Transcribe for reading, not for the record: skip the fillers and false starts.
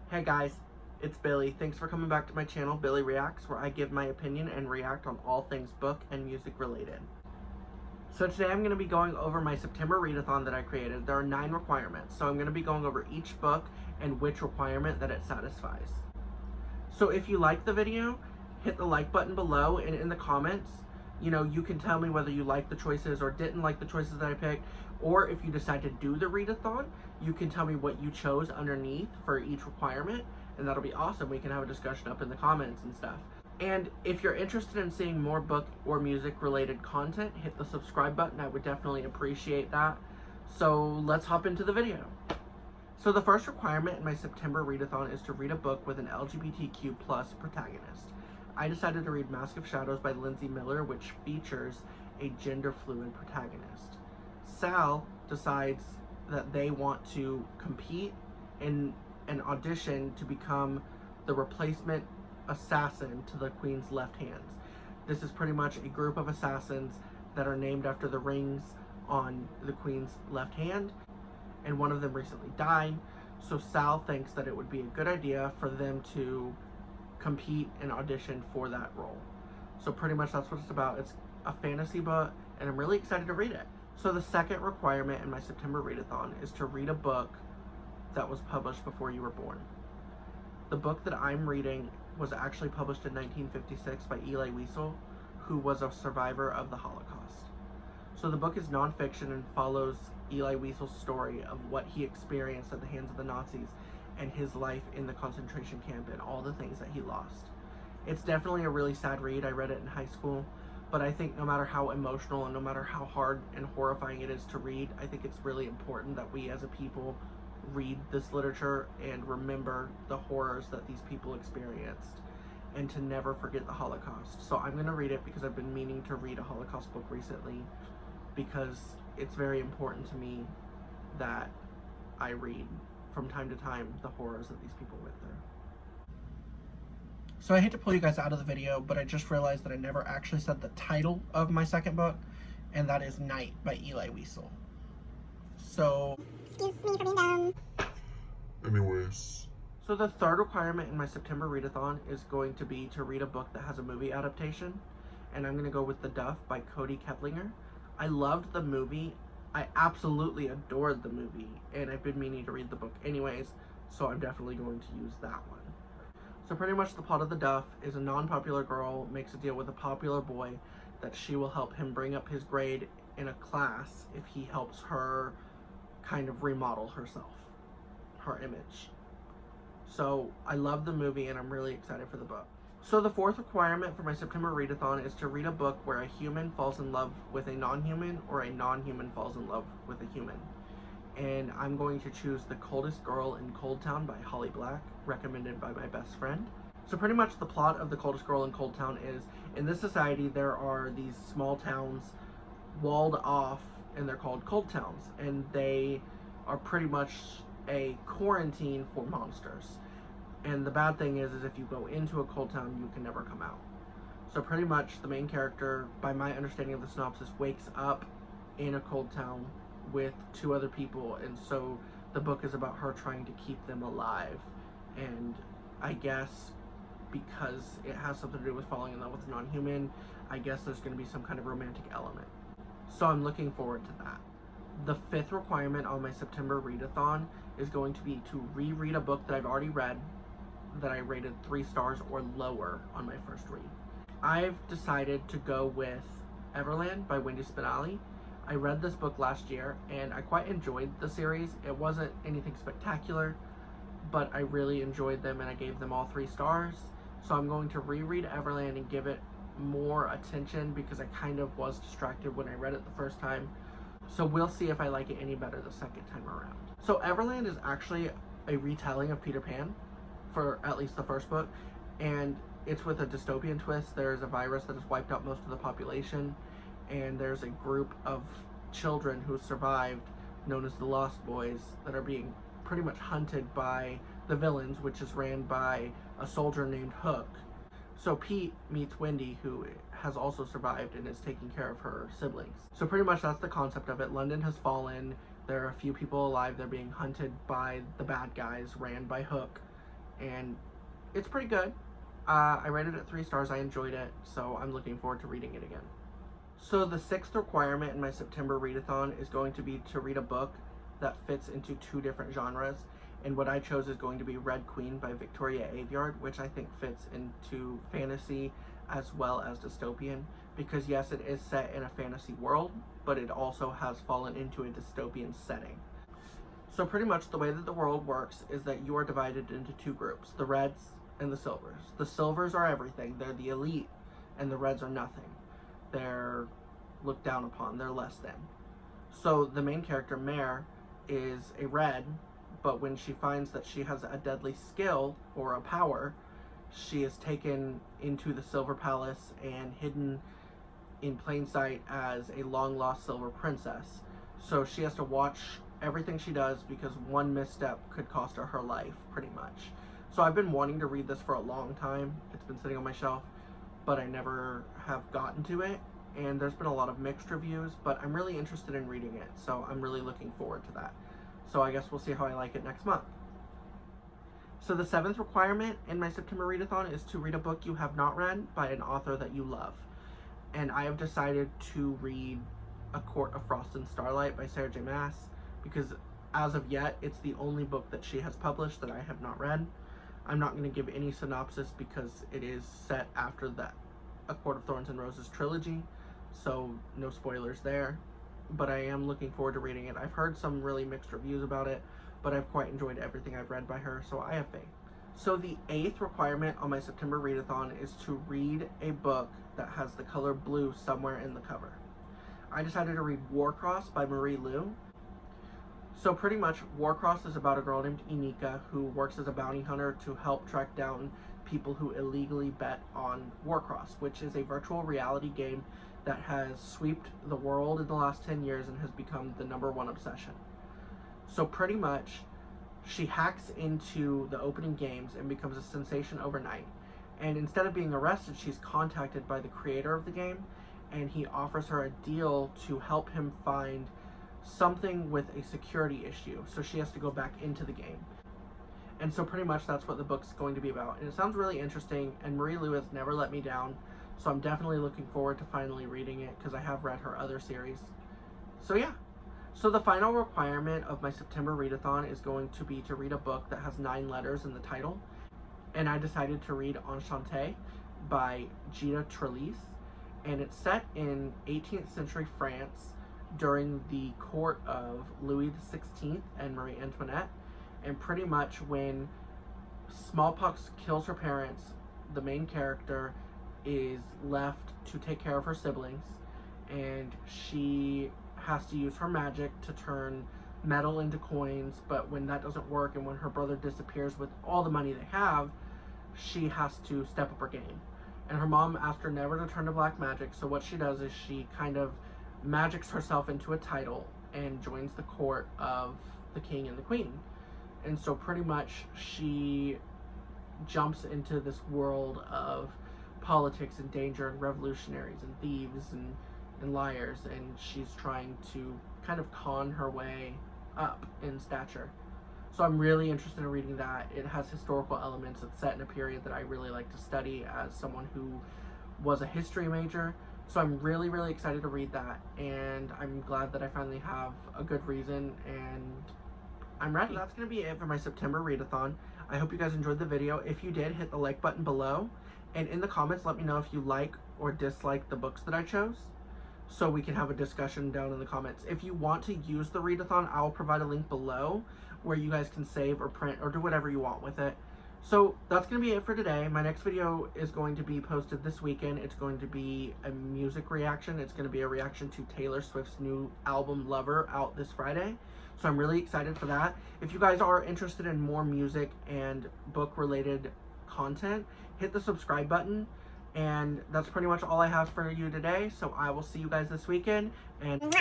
Hey guys, it's Billy. Thanks for coming back to my channel, Billy Reacts, where I give my opinion and react on all things book and music related. So today I'm going to be going over my September Read-a-Thon that I created. There are 9 requirements, so I'm going to be going over each book and which requirement that it satisfies. So if you like the video, hit the like button below, and in the comments, you can tell me whether you like the choices or didn't like the choices that I picked, or if you decide to do the read-a-thon, you can tell me what you chose underneath for each requirement, and that'll be awesome. We can have a discussion up in the comments and stuff. And if you're interested in seeing more book or music related content, hit the subscribe button. I would definitely appreciate that. So let's hop into the video. So the first requirement in my September Read-a-Thon is to read a book with an LGBTQ plus protagonist. I decided to read Mask of Shadows by Lindsay Miller, which features a gender-fluid protagonist. Sal decides that they want to compete in an audition to become the replacement assassin to the Queen's left hands. This is pretty much a group of assassins that are named after the rings on the Queen's left hand, and one of them recently died, so Sal thinks that it would be a good idea for them to compete and audition for that role. So pretty much that's what it's about. It's a fantasy book, and I'm really excited to read it. So the second requirement in my September Read-a-Thon is to read a book that was published before you were born. The book that I'm reading was actually published in 1956 by Elie Wiesel, who was a survivor of the Holocaust. So the book is nonfiction and follows Elie Wiesel's story of what he experienced at the hands of the Nazis and his life in the concentration camp and all the things that he lost. It's definitely a really sad read. I read it in high school, but I think no matter how emotional and no matter how hard and horrifying it is to read, I think it's really important that we as a people read this literature and remember the horrors that these people experienced and to never forget the Holocaust. So I'm going to read it because I've been meaning to read a Holocaust book recently, because it's very important to me that I read from time to time the horrors that these people went through. So I hate to pull you guys out of the video, but I just realized that I never actually said the title of my second book, and that is Night by Elie Wiesel. So, excuse me for being dumb. Anyways. So the third requirement in my September Read-a-Thon is going to be to read a book that has a movie adaptation, and I'm going to go with The Duff by Cody Keplinger. I loved the movie. I absolutely adored the movie, and I've been meaning to read the book anyways, so I'm definitely going to use that one. So pretty much the plot of The Duff is a non-popular girl makes a deal with a popular boy that she will help him bring up his grade in a class if he helps her kind of remodel herself, her image. So I love the movie and I'm really excited for the book. So the fourth requirement for my September Read-a-Thon is to read a book where a human falls in love with a non-human or a non-human falls in love with a human. And I'm going to choose The Coldest Girl in Cold Town by Holly Black, recommended by my best friend. So pretty much the plot of The Coldest Girl in Cold Town is, in this society there are these small towns walled off, and they're called cold towns, and they are pretty much a quarantine for monsters. And the bad thing is if you go into a cold town, you can never come out. So pretty much the main character, by my understanding of the synopsis, wakes up in a cold town with 2 other people, and so the book is about her trying to keep them alive. And I guess because it has something to do with falling in love with a non-human, I guess there's going to be some kind of romantic element. So I'm looking forward to that. The fifth requirement on my September Read-a-Thon is going to be to reread a book that I've already read that I rated 3 stars or lower on my first read. I've decided to go with Everland by Wendy Spinelli. I read this book last year and I quite enjoyed the series. It wasn't anything spectacular, but I really enjoyed them and I gave them all 3 stars. So I'm going to reread Everland and give it more attention because I kind of was distracted when I read it the first time. So we'll see if I like it any better the second time around. So Everland is actually a retelling of Peter Pan, for at least the first book, and it's with a dystopian twist. There's a virus that has wiped out most of the population, and there's a group of children who survived, known as the Lost Boys, that are being pretty much hunted by the villains, which is ran by a soldier named Hook. So Pete meets Wendy, who has also survived and is taking care of her siblings. So pretty much that's the concept of it. London has fallen. There are a few people alive. They're being hunted by the bad guys, ran by Hook. and it's pretty good. I rated it 3 stars. I enjoyed it, so I'm looking forward to reading it again. So the 6th requirement in my September Read-a-Thon is going to be to read a book that fits into 2 different genres, and what I chose is going to be Red Queen by Victoria Aveyard, which I think fits into fantasy as well as dystopian, because yes, it is set in a fantasy world, but it also has fallen into a dystopian setting. So pretty much the way that the world works is that you are divided into 2 groups, the Reds and the Silvers. The Silvers are everything. They're the elite, and the Reds are nothing. They're looked down upon. They're less than. So the main character, Mare, is a Red, but when she finds that she has a deadly skill or a power, she is taken into the Silver Palace and hidden in plain sight as a long-lost Silver Princess. So she has to watch everything she does because one misstep could cost her life, pretty much. So I've been wanting to read this for a long time. It's been sitting on my shelf, but I never have gotten to it, and there's been a lot of mixed reviews, but I'm really interested in reading it, so I'm really looking forward to that. So I guess we'll see how I like it next month. So the 7th requirement in my September Read-a-Thon is to read a book you have not read by an author that you love. And I have decided to read A Quart of Frost and Starlight by Sarah J. Maas, because as of yet, it's the only book that she has published that I have not read. I'm not going to give any synopsis because it is set after the A Quart of Thorns and Roses trilogy, so no spoilers there. But I am looking forward to reading it. I've heard some really mixed reviews about it, but I've quite enjoyed everything I've read by her, so I have faith. So the 8th requirement on my September Read-a-Thon is to read a book that has the color blue somewhere in the cover. I decided to read Warcross by Marie Lu. So pretty much, Warcross is about a girl named Inika who works as a bounty hunter to help track down people who illegally bet on Warcross, which is a virtual reality game that has swept the world in the last 10 years and has become the #1 obsession. So pretty much, she hacks into the opening games and becomes a sensation overnight. And instead of being arrested, she's contacted by the creator of the game, and he offers her a deal to help him find something with a security issue, so she has to go back into the game. And so pretty much that's what the book's going to be about. And it sounds really interesting, and Marie Lu has never let me down, so I'm definitely looking forward to finally reading it because I have read her other series. So yeah. So the final requirement of my September Read-a-Thon is going to be to read a book that has 9 letters in the title. And I decided to read Enchantée by Gita Trellis. And it's set in 18th century France during the court of Louis XVI and Marie Antoinette. And pretty much when smallpox kills her parents, the main character is left to take care of her siblings, and she has to use her magic to turn metal into coins, but when that doesn't work and when her brother disappears with all the money they have, she has to step up her game. And her mom asked her never to turn to black magic, so what she does is she kind of magics herself into a title and joins the court of the king and the queen. And so pretty much she jumps into this world of politics and danger and revolutionaries and thieves and liars, and she's trying to kind of con her way up in stature. So I'm really interested in reading that. It has historical elements. It's set in a period that I really like to study as someone who was a history major. So I'm really, really excited to read that, and I'm glad that I finally have a good reason, and I'm ready. So that's going to be it for my September Read-a-Thon. I hope you guys enjoyed the video. If you did, hit the like button below, and in the comments let me know if you like or dislike the books that I chose, so we can have a discussion down in the comments. If you want to use the Read-a-Thon, I'll provide a link below where you guys can save or print or do whatever you want with it. So that's going to be it for today. My next video is going to be posted this weekend. It's going to be a music reaction. It's going to be a reaction to Taylor Swift's new album, Lover, out this Friday. So I'm really excited for that. If you guys are interested in more music and book-related content, hit the subscribe button. And that's pretty much all I have for you today. So I will see you guys this weekend. And